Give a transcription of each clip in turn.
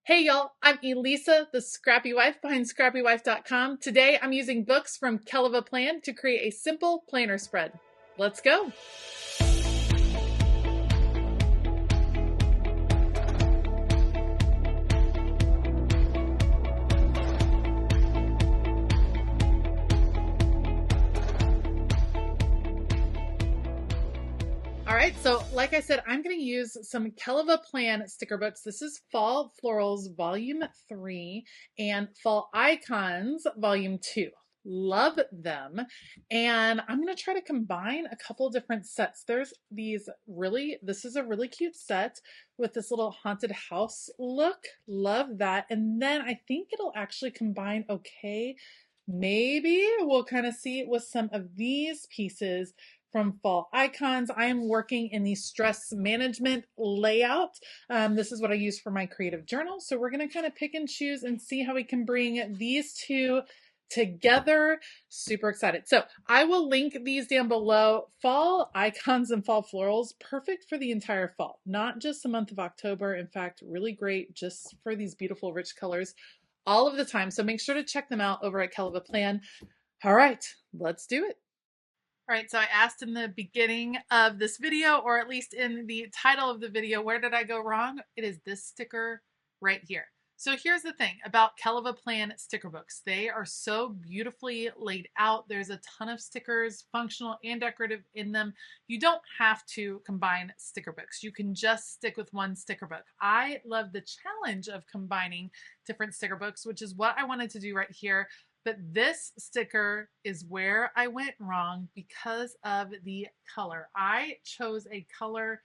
Hey y'all, I'm Elisa, the Scrappy Wife behind ScrappyWife.com. Today I'm using books from Kellofaplan to create a simple planner spread. Let's go. All right, so like I said, I'm going to use some Kellofaplan sticker books. This is Fall Florals Volume 3 and Fall Icons Volume 2. Love them. And I'm going to try to combine a couple different sets. There's this is a really cute set with this little haunted house look. Love that. And then I think it'll actually combine okay. Maybe we'll kind of see it with some of these pieces from Fall Icons. I am working in the stress management layout. This is what I use for my creative journal. So we're going to kind of pick and choose and see how we can bring these two together. Super excited. So I will link these down below. Fall Icons and Fall Florals, perfect for the entire fall, not just the month of October. In fact, really great just for these beautiful rich colors all of the time. So make sure to check them out over at Kellofaplan. All right, let's do it. All right, so I asked in the beginning of this video, or at least in the title of the video, where did I go wrong? It is this sticker right here. So here's the thing about Kellofaplan sticker books. They are so beautifully laid out. There's a ton of stickers, functional and decorative in them. You don't have to combine sticker books. You can just stick with one sticker book. I love the challenge of combining different sticker books, which is what I wanted to do right here. But this sticker is where I went wrong because of the color. I chose a color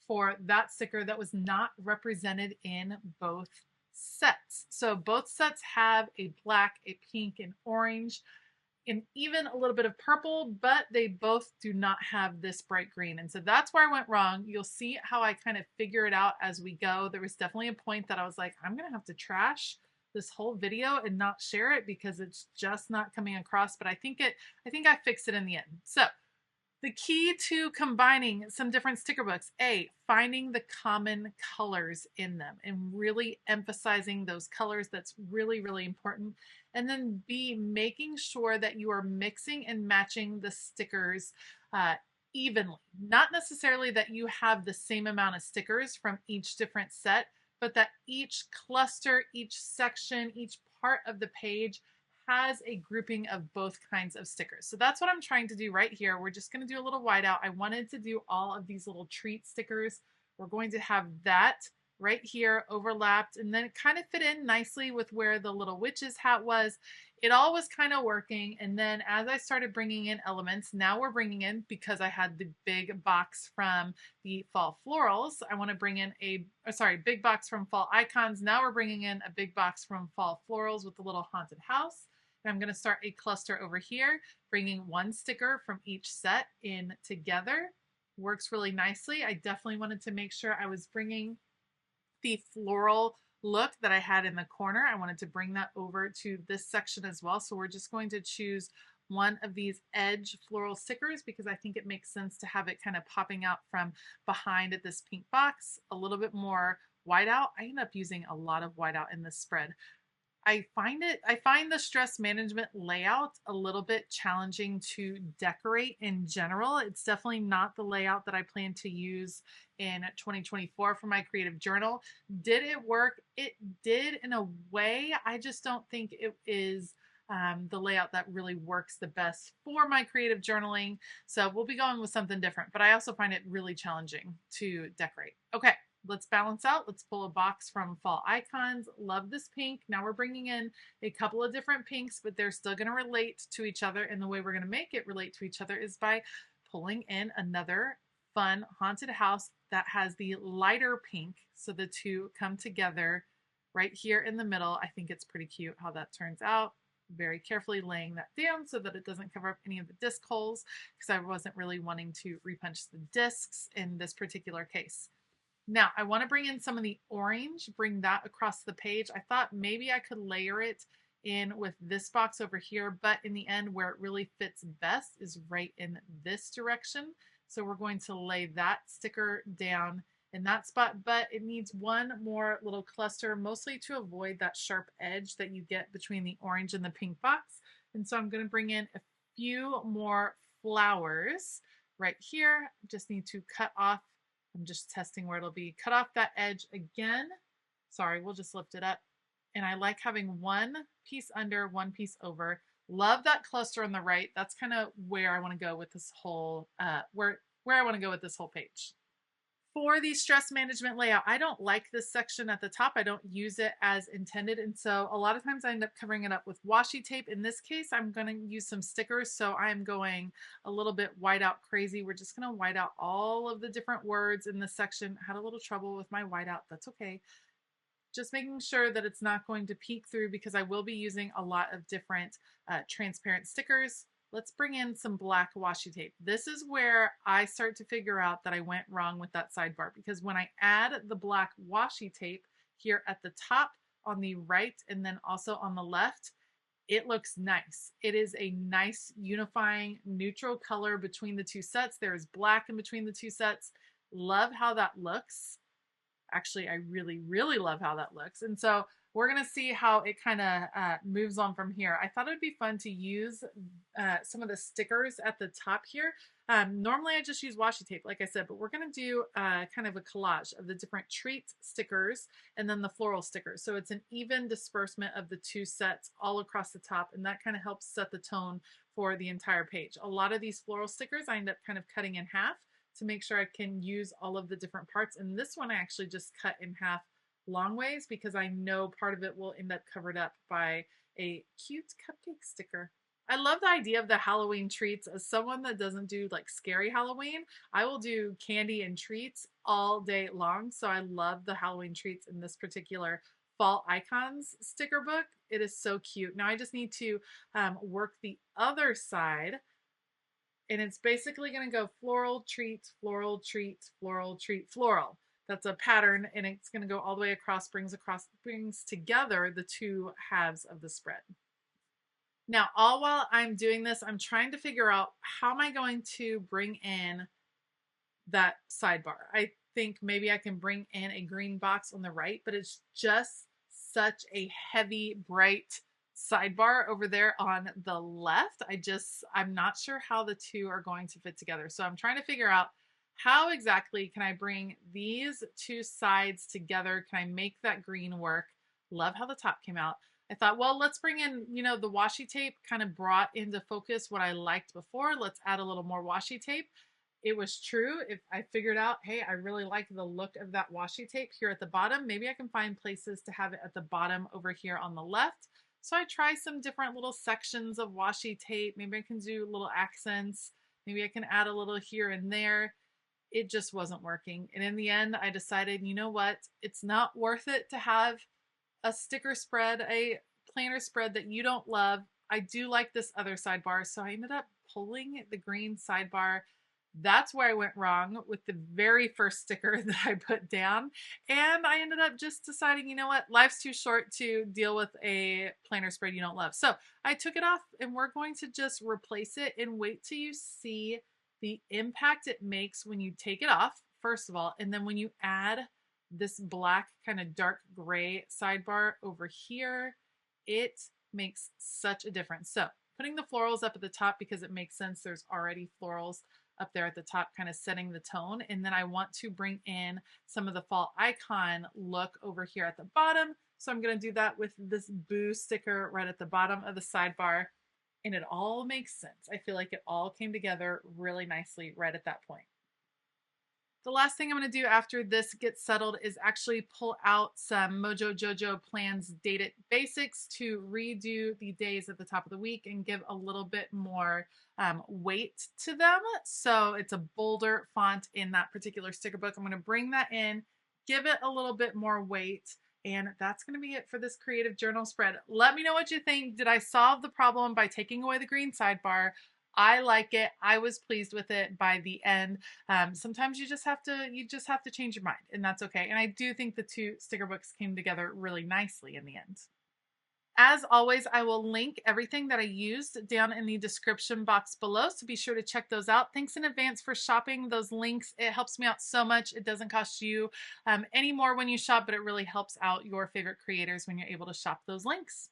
for that sticker that was not represented in both sets. So both sets have a black, a pink, and orange, and even a little bit of purple, but they both do not have this bright green. And so that's where I went wrong. You'll see how I kind of figure it out as we go. There was definitely a point that I was like, I'm going to have to trash this whole video and not share it because it's just not coming across, but I think I fixed it in the end. So the key to combining some different sticker books, A, finding the common colors in them and really emphasizing those colors. That's really, really important. And then B, making sure that you are mixing and matching the stickers evenly. Not necessarily that you have the same amount of stickers from each different set, but that each cluster, each section, each part of the page has a grouping of both kinds of stickers. So that's what I'm trying to do right here. We're just going to do a little whiteout. I wanted to do all of these little treat stickers. We're going to have that right here overlapped and then it kind of fit in nicely with where the little witch's hat was. It all was kind of working. And then as I started bringing in elements, now we're bringing in, because I had the big box from the Fall Florals, I want to bring in big box from Fall Icons. Now we're bringing in a big box from Fall Florals with the little haunted house. And I'm going to start a cluster over here, bringing one sticker from each set in together. Works really nicely. I definitely wanted to make sure I was bringing the floral look that I had in the corner. I wanted to bring that over to this section as well. So we're just going to choose one of these edge floral stickers because I think it makes sense to have it kind of popping out from behind at this pink box. A little bit more whiteout. I end up using a lot of whiteout in this spread. I find the stress management layout a little bit challenging to decorate in general. It's definitely not the layout that I plan to use in 2024 for my creative journal. Did it work? It did in a way. I just don't think it is the layout that really works the best for my creative journaling. So we'll be going with something different, but I also find it really challenging to decorate. Okay. Let's balance out. Let's pull a box from Fall Icons. Love this pink. Now we're bringing in a couple of different pinks, but they're still going to relate to each other. And the way we're going to make it relate to each other is by pulling in another fun haunted house that has the lighter pink. So the two come together right here in the middle. I think it's pretty cute how that turns out. Very carefully laying that down so that it doesn't cover up any of the disc holes because I wasn't really wanting to repunch the discs in this particular case. Now I want to bring in some of the orange, bring that across the page. I thought maybe I could layer it in with this box over here, but in the end where it really fits best is right in this direction. So we're going to lay that sticker down in that spot, but it needs one more little cluster, mostly to avoid that sharp edge that you get between the orange and the pink box. And so I'm going to bring in a few more flowers right here. Just need to cut off. I'm just testing where it'll be. Cut off that edge again. Sorry, we'll just lift it up. And I like having one piece under, one piece over. Love that cluster on the right. That's kind of where I want to go with this whole, where I want to go with this whole page. For the stress management layout, I don't like this section at the top. I don't use it as intended. And so a lot of times I end up covering it up with washi tape. In this case, I'm going to use some stickers. So I'm going a little bit whiteout crazy. We're just going to white out all of the different words in this section. I had a little trouble with my whiteout. That's okay. Just making sure that it's not going to peek through because I will be using a lot of different transparent stickers. Let's bring in some black washi tape. This is where I start to figure out that I went wrong with that sidebar, because when I add the black washi tape here at the top on the right and then also on the left, it looks nice. It is a nice unifying neutral color between the two sets. There is black in between the two sets. Love how that looks. Actually, I really, really love how that looks. And so we're going to see how it kind of moves on from here. I thought it would be fun to use some of the stickers at the top here. Normally I just use washi tape, like I said, but we're going to do kind of a collage of the different treat stickers and then the floral stickers. So it's an even disbursement of the two sets all across the top, and that kind of helps set the tone for the entire page. A lot of these floral stickers I end up kind of cutting in half to make sure I can use all of the different parts. And this one I actually just cut in half long ways because I know part of it will end up covered up by a cute cupcake sticker. I love the idea of the Halloween treats. As someone that doesn't do like scary Halloween, I will do candy and treats all day long. So I love the Halloween treats in this particular fall icons sticker book. It is so cute. Now I just need to work the other side. And it's basically going to go floral, treats, floral, treats, floral, treat, floral. That's a pattern, and it's going to go all the way across, brings together the two halves of the spread. Now, all while I'm doing this, I'm trying to figure out how am I going to bring in that sidebar. I think maybe I can bring in a green box on the right, but it's just such a heavy, bright sidebar over there on the left. I'm not sure how the two are going to fit together. So I'm trying to figure out how exactly can I bring these two sides together? Can I make that green work? Love how the top came out. I thought, well, let's bring in, the washi tape kind of brought into focus what I liked before. Let's add a little more washi tape. It was true. If I figured out, hey, I really like the look of that washi tape here at the bottom. Maybe I can find places to have it at the bottom over here on the left. So I try some different little sections of washi tape. Maybe I can do little accents. Maybe I can add a little here and there. It just wasn't working. And in the end, I decided, you know what? It's not worth it to have a sticker spread, a planner spread that you don't love. I do like this other sidebar. So I ended up pulling the green sidebar. That's where I went wrong with the very first sticker that I put down. And I ended up just deciding, you know what, life's too short to deal with a planner spread you don't love. So I took it off, and we're going to just replace it and wait till you see the impact it makes when you take it off, first of all, and then when you add this black kind of dark gray sidebar over here, it makes such a difference. So putting the florals up at the top because it makes sense. There's already florals up there at the top kind of setting the tone. And then I want to bring in some of the fall icon look over here at the bottom. So I'm going to do that with this boo sticker right at the bottom of the sidebar. And it all makes sense. I feel like it all came together really nicely right at that point. The last thing I'm going to do after this gets settled is actually pull out some Mojo Jojo Plans Dated Basics to redo the days at the top of the week and give a little bit more weight to them. So it's a bolder font in that particular sticker book. I'm going to bring that in, give it a little bit more weight, and that's going to be it for this creative journal spread. Let me know what you think. Did I solve the problem by taking away the green sidebar? I like it. I was pleased with it by the end. Sometimes you just have to change your mind, and that's okay. And I do think the two sticker books came together really nicely in the end. As always, I will link everything that I used down in the description box below, so be sure to check those out. Thanks in advance for shopping those links. It helps me out so much. It doesn't cost you any more when you shop, but it really helps out your favorite creators when you're able to shop those links.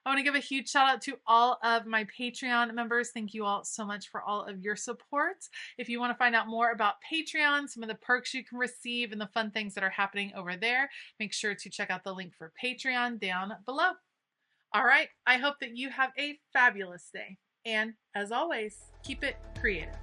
I want to give a huge shout out to all of my Patreon members. Thank you all so much for all of your support. If you want to find out more about Patreon, some of the perks you can receive, and the fun things that are happening over there, make sure to check out the link for Patreon down below. All right, I hope that you have a fabulous day. And as always, keep it creative.